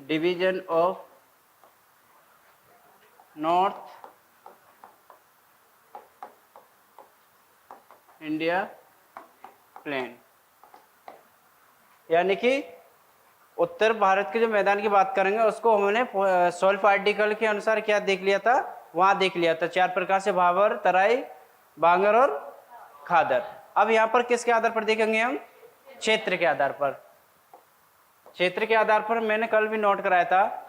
Division of north India plain, यानी कि उत्तर भारत के जो मैदान की बात करेंगे उसको हमने सोल्फ आर्टिकल के अनुसार क्या देख लिया था, वहां देख लिया था 4 प्रकार से, भाबर, तराई, बांगर और खादर। अब यहाँ पर किसके आधार पर देखेंगे हम, क्षेत्र के आधार पर। क्षेत्र के आधार पर मैंने कल भी नोट कराया था,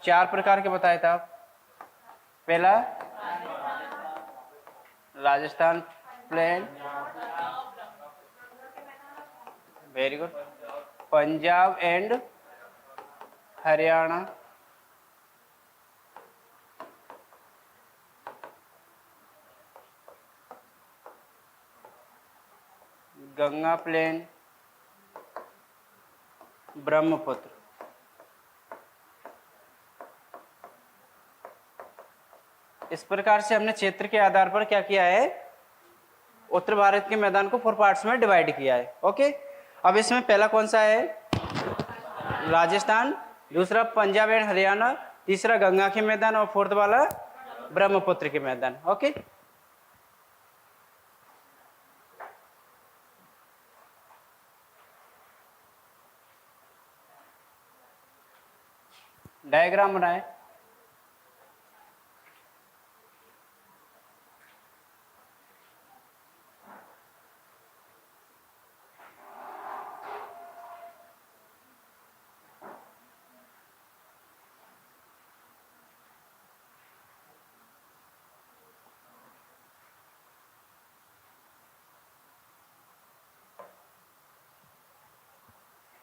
4 प्रकार के बताया था। पहला Rajasthan plain, very good, Punjab and Haryana, Ganga plain, Brahmaputra. इस प्रकार से हमने क्षेत्र के आधार पर क्या किया है, उत्तर भारत के मैदान को 4 पार्ट्स में डिवाइड किया है। ओके, अब इसमें पहला कौन सा है, राजस्थान, दूसरा पंजाब एंड हरियाणा, तीसरा गंगा के मैदान और फोर्थ वाला ब्रह्मपुत्र के मैदान। ओके, डायग्राम बनाए।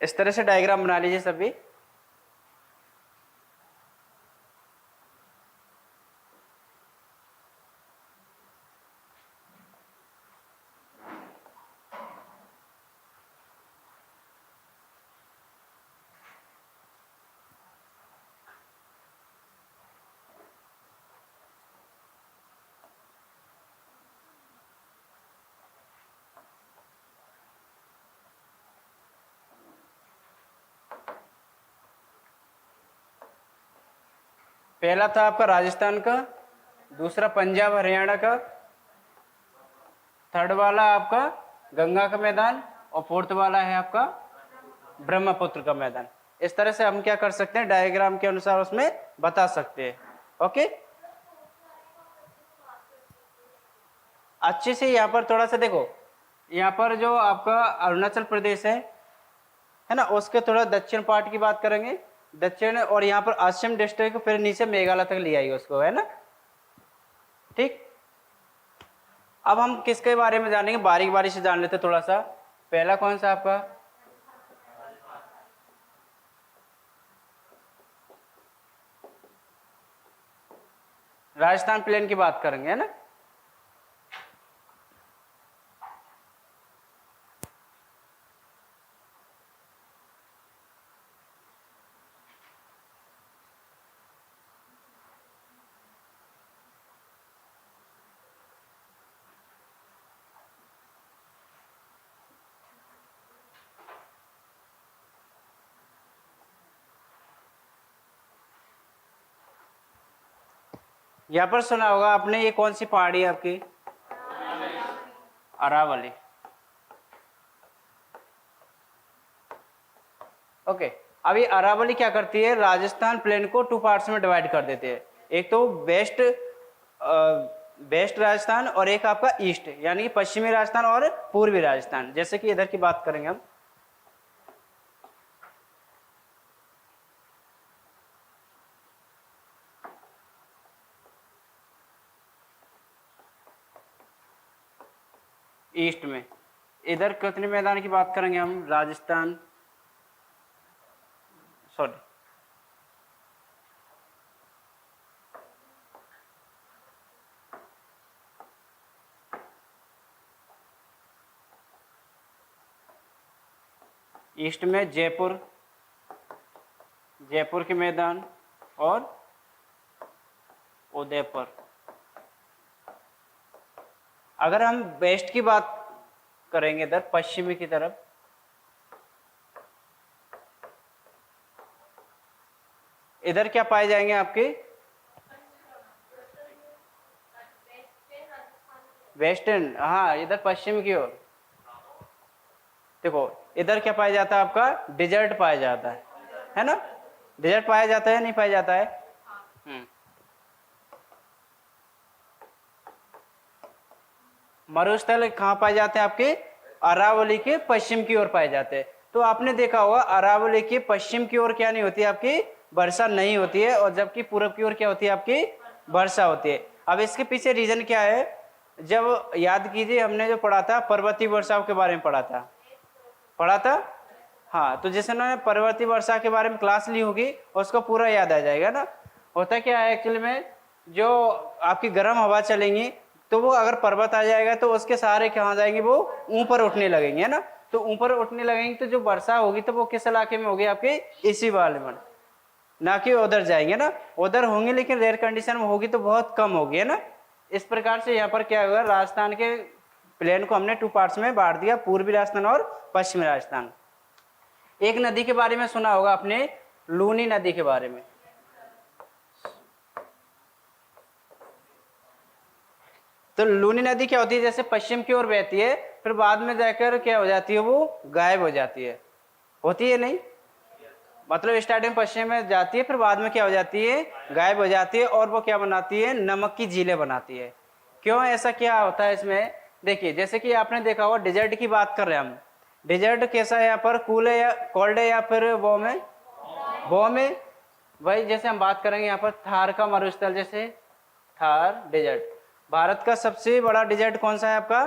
इस तरह से डायग्राम बना लीजिए सभी। पहला था आपका राजस्थान का, दूसरा पंजाब हरियाणा का, थर्ड वाला आपका गंगा का मैदान और फोर्थ वाला है आपका ब्रह्मपुत्र का मैदान। इस तरह से हम क्या कर सकते हैं, डायग्राम के अनुसार उसमें बता सकते हैं। ओके, अच्छे से यहाँ पर थोड़ा सा देखो, यहाँ पर जो आपका अरुणाचल प्रदेश है ना, उसके थोड़ा दक्षिण पार्ट की बात करेंगे, दक्षिण, और यहाँ पर असम डिस्ट्रिक्ट, फिर नीचे मेघालय तक ले आइए उसको, है ना। ठीक, अब हम किसके बारे में जानेंगे, बारीक बारीक से जान लेते थोड़ा सा। पहला कौन सा आपका, राजस्थान प्लेन की बात करेंगे, है ना। यहाँ पर सुना होगा आपने, ये कौन सी पहाड़ी है आपकी, अरावली। ओके, अब ये अरावली क्या करती है, राजस्थान प्लेन को 2 पार्ट्स में डिवाइड कर देते हैं। एक तो वेस्ट राजस्थान और एक आपका ईस्ट, यानी कि पश्चिमी राजस्थान और पूर्वी राजस्थान। जैसे कि इधर की बात करेंगे हम, ईस्ट में इधर कितने मैदान की बात करेंगे हम, राजस्थान, सॉरी, ईस्ट में जयपुर, जयपुर के मैदान और उदयपुर। अगर हम वेस्ट की बात करेंगे, इधर पश्चिमी की तरफ, इधर क्या पाए जाएंगे आपके? वेस्टर्न, हाँ इधर पश्चिम की ओर। देखो इधर क्या पाया जाता है आपका? डिजर्ट पाया जाता है ना? डिजर्ट पाया जाता है नहीं पाया जाता है? मरुस्थल कहाँ पाए जाते हैं आपके? अरावली के पश्चिम की ओर पाए जाते हैं। तो आपने देखा होगा अरावली के पश्चिम की ओर क्या नहीं होती है आपकी? वर्षा नहीं होती है, और जबकि पूर्व की ओर क्या होती है आपकी? वर्षा होती है। अब इसके पीछे रीजन क्या है? जब याद कीजिए हमने जो पढ़ा था पर्वतीय वर्षाओं के बारे में पढ़ा था। हाँ, तो जिसने पर्वतीय वर्षा के बारे में क्लास ली होगी उसको पूरा याद आ जाएगा ना। होता क्या है एक्चुअली में, जो आपकी गर्म हवा चलेंगी तो वो अगर पर्वत आ जाएगा तो उसके सहारे कहाँ जाएंगे? वो ऊपर उठने लगेंगे, है ना। तो ऊपर उठने लगेंगे तो जो वर्षा होगी तो वो किस इलाके में होगी? आपके इसी वाले में, ना कि उधर जाएंगे ना। उधर होंगे लेकिन रेयर कंडीशन में होगी तो बहुत कम होगी, है ना। इस प्रकार से यहाँ पर क्या होगा, राजस्थान के प्लेन को हमने 2 पार्ट्स में बांट दिया, पूर्वी राजस्थान और पश्चिमी राजस्थान। एक नदी के बारे में सुना होगा आपने, लूनी नदी के बारे में। तो लूनी नदी क्या होती है? जैसे पश्चिम की ओर बहती है, फिर बाद में जाकर क्या हो जाती है? वो गायब हो जाती है। होती है नहीं? मतलब स्टार्टिंग पश्चिम में जाती है, फिर बाद में क्या हो जाती है? गायब हो जाती है। और वो क्या बनाती है? नमक की झीलें बनाती है। क्यों ऐसा क्या होता है इसमें? देखिए जैसे कि आपने देखा होगा, डिजर्ट की बात कर रहे हैं हम। डिजर्ट कैसा है यहाँ पर? कूल है या कोल्ड है या फिर वो में? वो में। वही जैसे हम बात करेंगे यहाँ पर थार का मरुस्थल, जैसे थार डिजर्ट। भारत का सबसे बड़ा डिजर्ट कौन सा है आपका?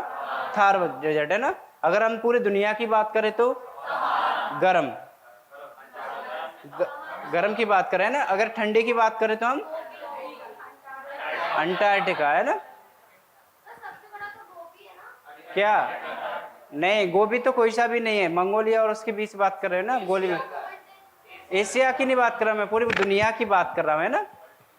थार डिजर्ट, है ना। अगर हम पूरी दुनिया की बात करें तो गर्म, गर्म की बात करें ना। अगर ठंडी की बात करें तो हम अंटार्कटिका, है ना। क्या? नहीं, गोभी तो कोई सा भी नहीं है, मंगोलिया और उसके बीच बात कर रहे हैं ना। गोली में एशिया की नहीं बात कर रहा मैं, पूरी दुनिया की बात कर रहा हूँ, है ना।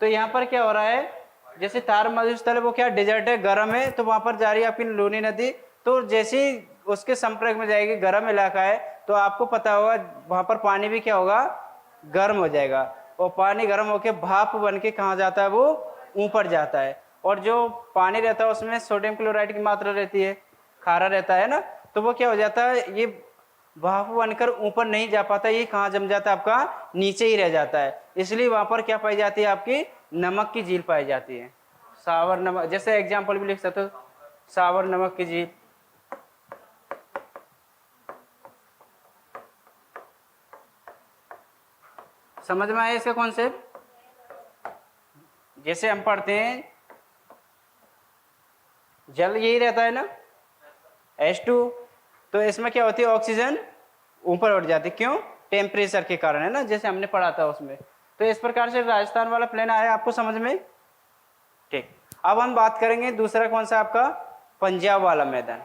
तो यहाँ पर क्या हो रहा है, जैसे थार मरुस्थल है वो क्या डिजर्ट है, गर्म है, तो वहां पर जा रही है आपकी लूनी नदी। तो जैसे ही उसके संपर्क में जाएगी, गर्म इलाका है, तो आपको पता होगा वहां पर पानी भी क्या होगा? गर्म हो जाएगा। और पानी गर्म होकर भाप बन के कहाँ जाता है? वो ऊपर जाता है। और जो पानी रहता है उसमें सोडियम क्लोराइड की मात्रा रहती है, खारा रहता है ना। तो वो क्या हो जाता है, ये भाप बनकर ऊपर नहीं जा पाता, ये कहाँ जम जाता है? आपका नीचे ही रह जाता है। इसलिए वहां पर क्या पाई जाती है? आपकी नमक की झील पाई जाती है। सावर नमक, जैसे एग्जाम्पल भी लिख सकते हो, सावर नमक की झील। समझ में आया इसका कॉन्सेप्ट? जैसे हम पढ़ते हैं जल यही रहता है ना, H2। तो इसमें क्या होती है? ऑक्सीजन ऊपर उठ जाती है। क्यों? टेम्परेचर के कारण, है ना, जैसे हमने पढ़ा था उसमें। तो इस प्रकार से राजस्थान वाला प्लेन आया आपको समझ में? ठीक। अब हम बात करेंगे दूसरा कौन सा आपका? पंजाब वाला मैदान।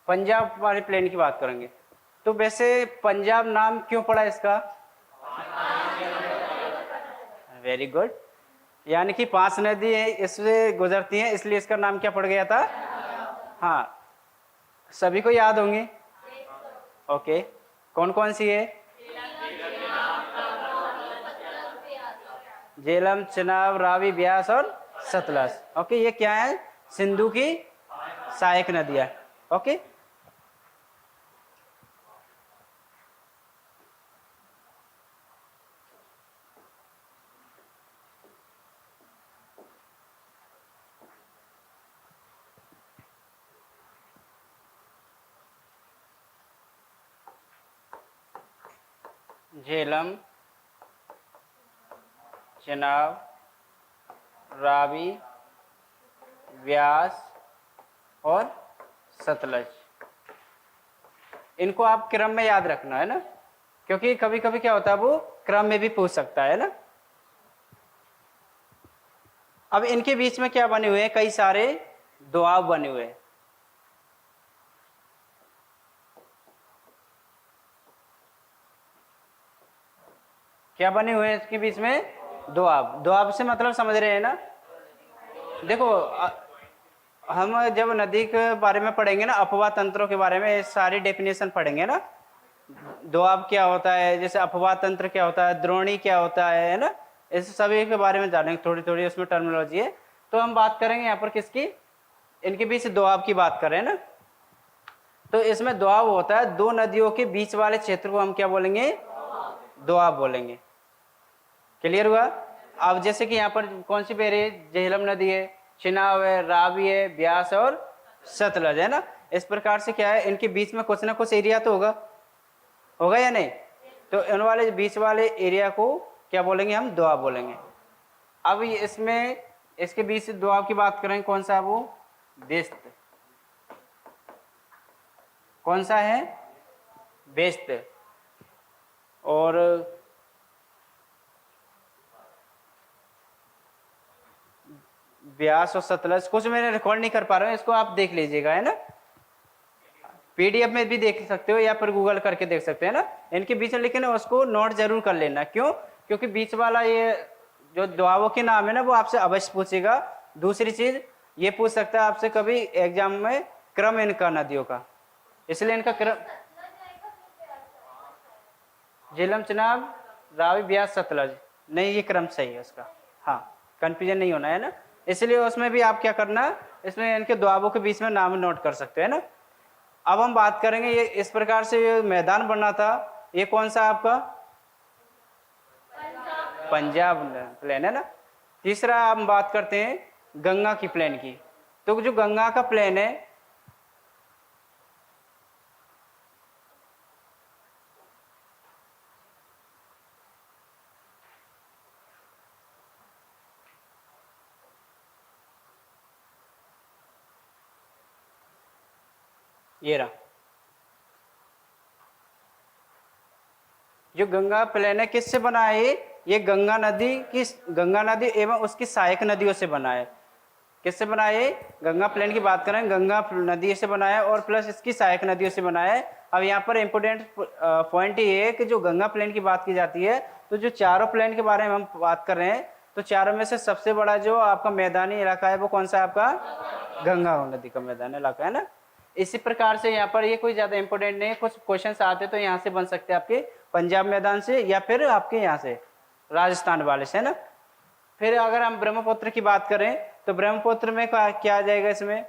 पंजाब वाले प्लेन की बात करेंगे। तो वैसे पंजाब नाम क्यों पड़ा इसका? Very good. यानी कि 5 नदी है इससे गुजरती हैं, इसलिए इसका नाम क्या पड़ गया था? हाँ, सभी को याद होंगे। ओके, कौन कौन सी है? झेलम, चिनाब, रावी, ब्यास और सतलज। ओके, ये क्या है? सिंधु की सहायक नदियां। ओके, झेलम, चिनाब, रावी, व्यास और सतलज। इनको आप क्रम में याद रखना, है ना, क्योंकि कभी कभी क्या होता है वो क्रम में भी पूछ सकता है ना। अब इनके बीच में क्या बने हुए हैं? कई सारे दोआब बने हुए हैं। क्या बने हुए हैं इसके बीच में? दोआब। दोआब से मतलब समझ रहे हैं ना? देखो हम जब नदी के बारे में पढ़ेंगे ना, अपवाह तंत्रों के बारे में सारी डेफिनेशन पढ़ेंगे ना, दोआब क्या होता है, जैसे अपवाह तंत्र क्या होता है, द्रोणी क्या होता है ना, इस सभी के बारे में जानेंगे, थोड़ी थोड़ी उसमें टर्मिनोलॉजी है। तो हम बात करेंगे यहाँ पर किसकी? इनके बीच दोआब की बात करें ना, तो इसमें दोआब होता है दो नदियों के बीच वाले क्षेत्र को हम क्या बोलेंगे? दोआब बोलेंगे। क्लियर हुआ? अब जैसे कि यहाँ पर कौन सी बह रही है? झेलम नदी है, चिनाब है, रावी है, ब्यास और सतलज है ना। इस प्रकार से क्या है, इनके बीच में कुछ ना कुछ एरिया तो होगा, होगा या नहीं? तो इन वाले बीच वाले एरिया को क्या बोलेंगे? हम दोआब बोलेंगे। अब इसमें इसके बीच से दोआब की बात करें, कौन सा? वो बेस्त। कौन सा है? बेस्त। और ब्यास और सतलज, कुछ मैंने रिकॉर्ड नहीं कर पा रहा हूँ, इसको आप देख लीजिएगा, है ना। पीडीएफ में भी देख सकते हो या फिर गूगल करके देख सकते हैं ना इनके बीच में, लेकिन उसको नोट जरूर कर लेना। क्यों? क्योंकि बीच वाला ये जो दोआबों के नाम है ना, वो आपसे अवश्य पूछेगा। दूसरी चीज ये पूछ सकता है आपसे कभी एग्जाम में, क्रम इनका नदियों का, इसलिए इनका क्रम झेलम, चिनाब, रावी, ब्यास, सतलज, नहीं ये क्रम सही है उसका। हाँ, कंफ्यूजन नहीं होना है ना, इसलिए उसमें भी आप क्या करना, इसमें इनके दोआबों के बीच में नाम नोट कर सकते हैं ना। अब हम बात करेंगे, ये इस प्रकार से ये मैदान बना था, ये कौन सा आपका? पंजाब प्लेन है ना। तीसरा हम बात करते हैं गंगा की प्लेन की। तो जो गंगा का प्लेन है, ये रहा जो गंगा प्लेन है, किससे बना है ये? गंगा नदी की, गंगा नदी एवं उसकी सहायक नदियों से बना है। किससे बना है? गंगा प्लेन की बात करें, गंगा नदी से बना है और प्लस इसकी सहायक नदियों से बना है। अब यहाँ पर इंपोर्टेंट पॉइंट ये है कि जो गंगा प्लेन की बात की जाती है, तो जो चारों प्लेन के बारे में हम बात कर रहे हैं, तो चारों में से सबसे बड़ा जो आपका मैदानी इलाका है वो कौन सा है आपका? गंगा नदी का मैदानी इलाका है ना। इसी प्रकार से यहाँ पर ये कोई ज्यादा इंपॉर्टेंट नहीं है, कुछ क्वेश्चन आते तो यहाँ से बन सकते हैं आपके पंजाब मैदान से या फिर आपके यहाँ से राजस्थान वाले से, है ना। फिर अगर हम ब्रह्मपुत्र की बात करें, तो ब्रह्मपुत्र में क्या आ जाएगा इसमें?